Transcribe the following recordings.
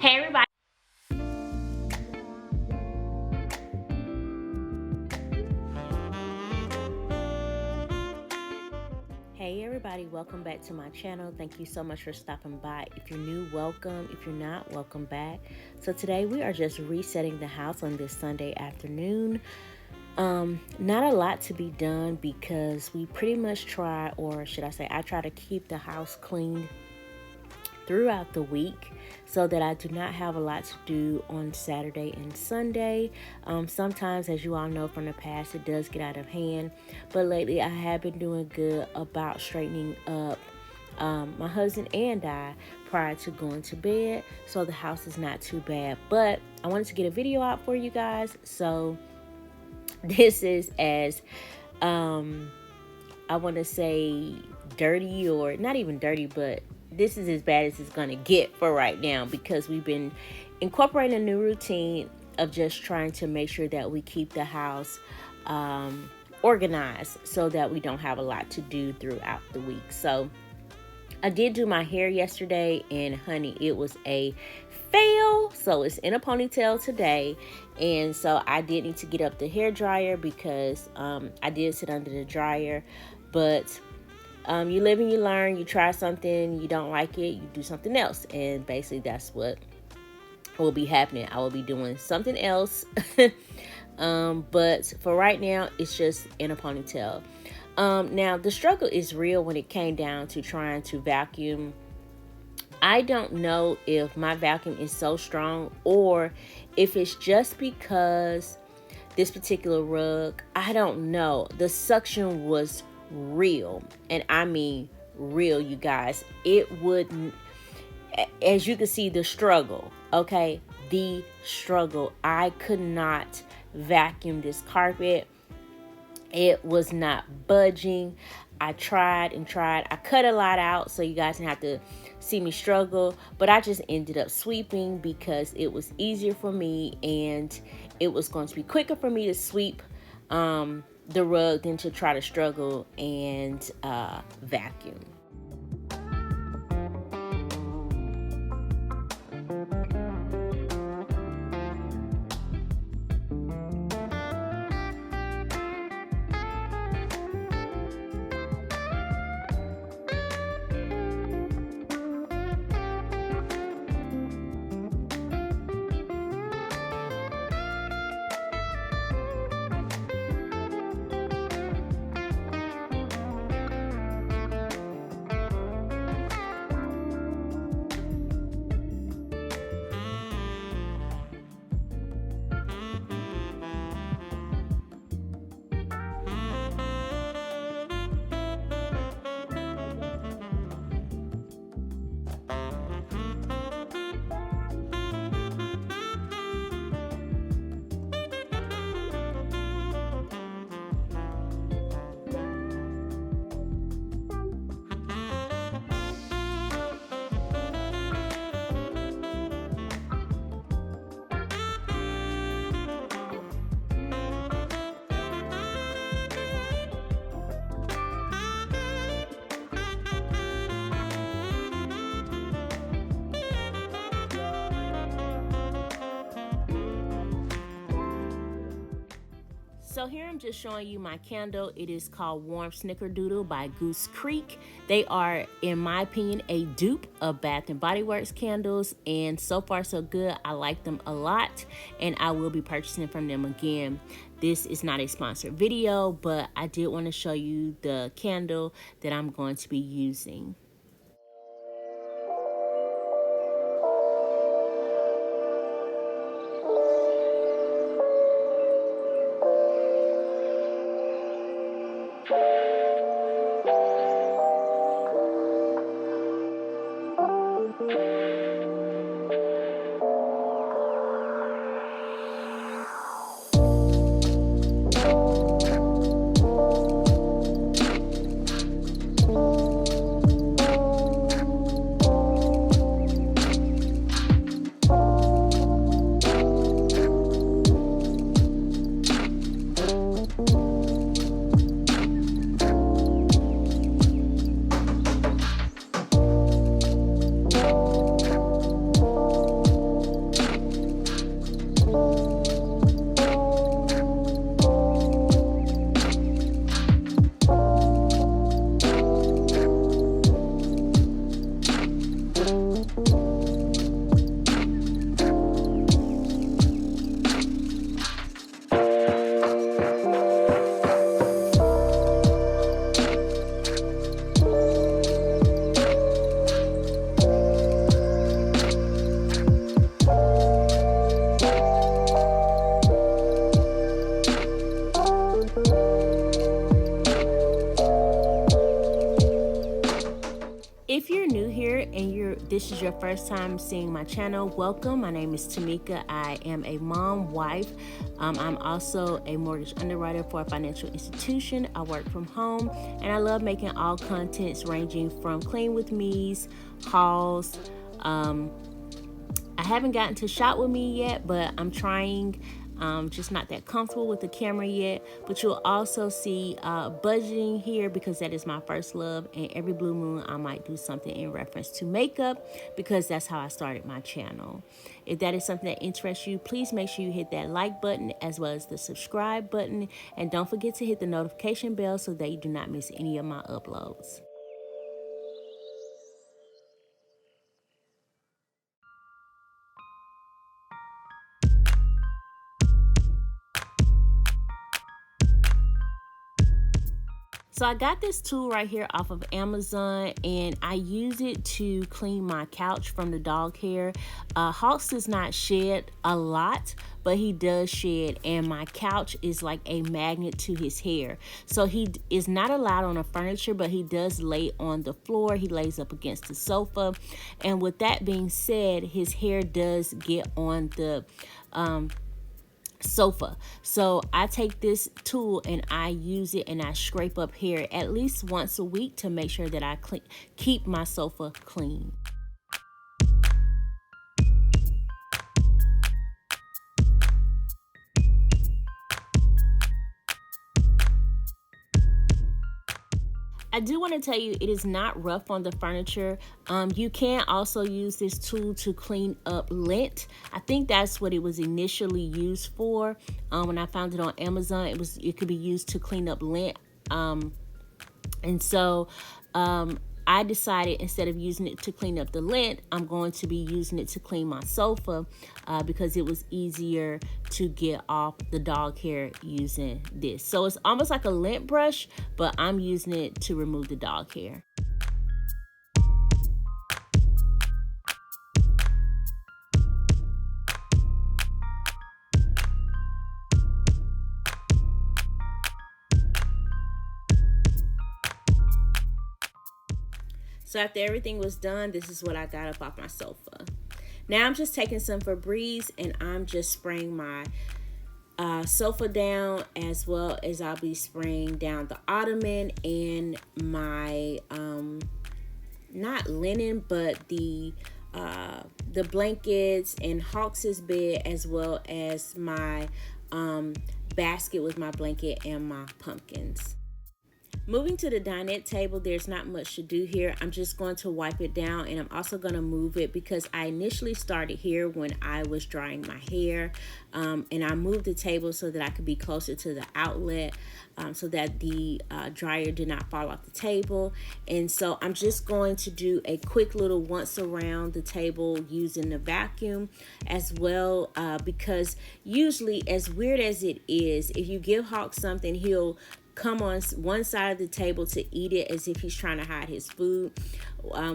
Hey everybody. Hey everybody, welcome back to my channel. Thank you so much for stopping by. If you're new, welcome. If you're not, welcome back. So today we are just resetting the house on this Sunday afternoon. Not a lot to be done because we pretty much try, or should I say, I try to keep the house clean throughout the week so that I do not have a lot to do on Saturday and Sunday. Sometimes, as you all know from the past, it does get out of hand, but lately I have been doing good about straightening up my husband and I prior to going to bed, so the house is not too bad. But I wanted to get a video out for you guys, so this is as I want to say dirty, or not even dirty, but this is as bad as it's gonna get for right now, because we've been incorporating a new routine of just trying to make sure that we keep the house organized so that we don't have a lot to do throughout the week. So I did do my hair yesterday, and honey, it was a fail. So it's in a ponytail today, and so I did need to get up the hair dryer because I did sit under the dryer. But you live and you learn. You try something, you don't like it, you do something else, and basically that's what will be happening. I will be doing something else. But for right now, it's just in a ponytail. Now the struggle is real when it came down to trying to vacuum. I don't know if my vacuum is so strong or if it's just because this particular rug, I don't know. The suction was real, and I mean real, you guys. It wouldn't, as you can see, the struggle, okay? The struggle. I could not vacuum this carpet. It was not budging. I tried and tried. I cut a lot out so you guys didn't have to see me struggle, but I just ended up sweeping because it was easier for me, and it was going to be quicker for me to sweep the rug than to try to struggle and vacuum. So here I'm just showing you my candle. It is called Warm Snickerdoodle by Goose Creek. They are, in my opinion, a dupe of Bath and Body Works candles, and so far so good. I like them a lot, and I will be purchasing from them again. This is not a sponsored video, but I did want to show you the candle that I'm going to be using. is your first time seeing my channel, welcome. My name is Tamika. I am a mom, wife. I'm also a mortgage underwriter for a financial institution. I work from home, and I love making all contents ranging from clean with me's, hauls. I haven't gotten to shop with me yet, but I'm trying. Just not that comfortable with the camera yet, but you'll also see budgeting here because that is my first love, and every blue moon I might do something in reference to makeup because that's how I started my channel. If that is something that interests you, please make sure you hit that like button as well as the subscribe button, and don't forget to hit the notification bell so that you do not miss any of my uploads. So I got this tool right here off of Amazon, and I use it to clean my couch from the dog hair. Hawks does not shed a lot, but he does shed, and my couch is like a magnet to his hair. So he is not allowed on the furniture, but he does lay on the floor. He lays up against the sofa. And with that being said, his hair does get on the sofa. So I take this tool and I use it and I scrape up hair at least once a week to make sure that I keep my sofa clean. I do want to tell you it is not rough on the furniture. You can also use this tool to clean up lint. I think that's what it was initially used for. When I found it on Amazon, it could be used to clean up lint. And so I decided instead of using it to clean up the lint, I'm going to be using it to clean my sofa because it was easier to get off the dog hair using this. So it's almost like a lint brush, but I'm using it to remove the dog hair. So after everything was done, this is what I got up off my sofa. Now I'm just taking some Febreze and I'm just spraying my sofa down, as well as I'll be spraying down the ottoman and my not linen, but the blankets and Hawks's bed, as well as my basket with my blanket and my pumpkins. Moving to the dinette table, there's not much to do here. I'm just going to wipe it down, and I'm also going to move it because I initially started here when I was drying my hair, and I moved the table so that I could be closer to the outlet so that the dryer did not fall off the table. And so I'm just going to do a quick little once around the table using the vacuum as well, because usually, as weird as it is, if you give Hawk something, he'll come on one side of the table to eat it as if he's trying to hide his food.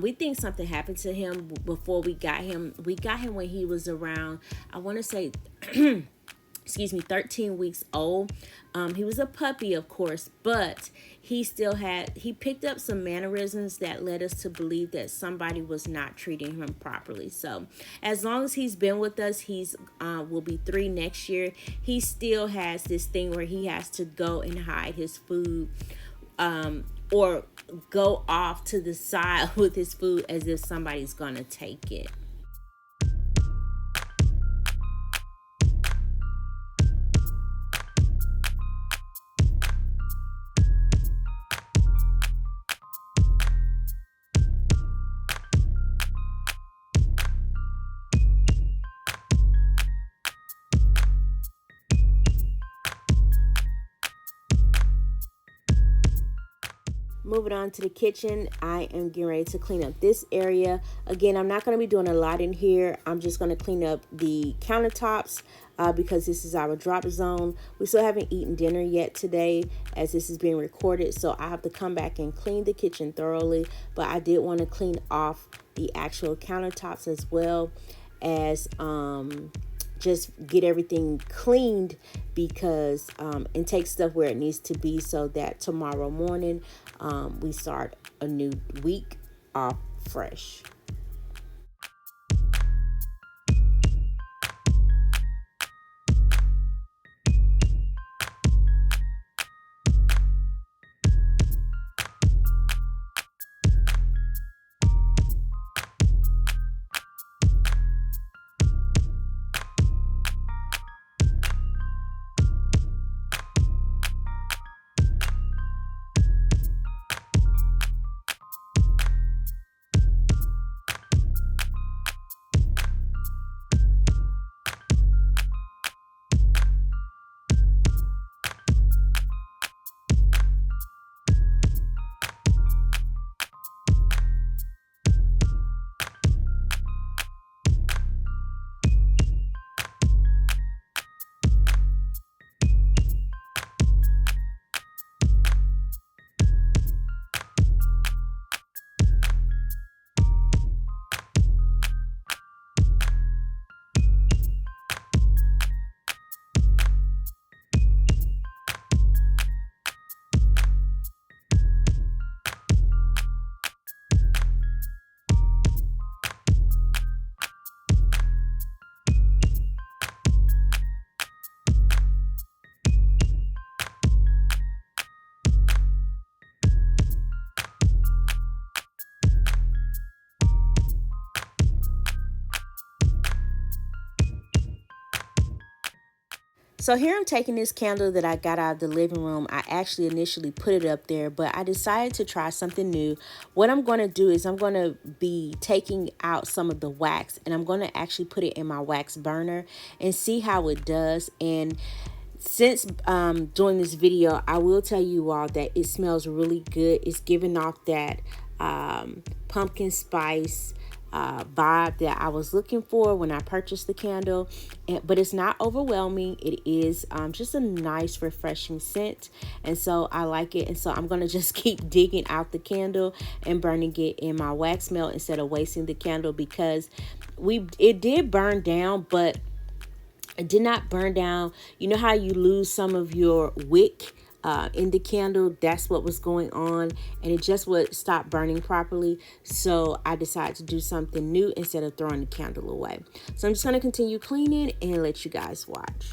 We think something happened to him before we got him. We got him when he was around, I want to say, 13 weeks old. He was a puppy, of course, but he picked up some mannerisms that led us to believe that somebody was not treating him properly. So as long as he's been with us, he's will be 3 next year. He still has this thing where he has to go and hide his food, or go off to the side with his food as if somebody's gonna take it. Moving on to the kitchen, I am getting ready to clean up this area. Again, I'm not going to be doing a lot in here. I'm just going to clean up the countertops because this is our drop zone. We still haven't eaten dinner yet today as this is being recorded, so I have to come back and clean the kitchen thoroughly. But I did want to clean off the actual countertops as well as just get everything cleaned because and take stuff where it needs to be so that tomorrow morning we start a new week off fresh. So here I'm taking this candle that I got out of the living room. I actually initially put it up there, but I decided to try something new. What I'm going to do is I'm going to be taking out some of the wax, and I'm going to actually put it in my wax burner and see how it does. And since doing this video, I will tell you all that it smells really good. It's giving off that pumpkin spice vibe that I was looking for when I purchased the candle, but it's not overwhelming. It is just a nice refreshing scent, and so I like it. And so I'm gonna just keep digging out the candle and burning it in my wax melt instead of wasting the candle, because it did burn down, but it did not burn down. You know how you lose some of your wick in the candle? That's what was going on, and it just would stop burning properly. So I decided to do something new instead of throwing the candle away. So I'm just going to continue cleaning and let you guys watch.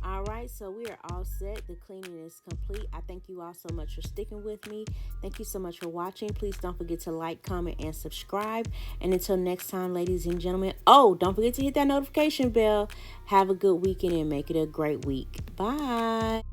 All right, so we are all set. The cleaning is complete. I thank you all so much for sticking with me. Thank you so much for watching. Please don't forget to like, comment, and subscribe. And until next time, ladies and gentlemen, oh, don't forget to hit that notification bell. Have a good weekend and make it a great week. Bye.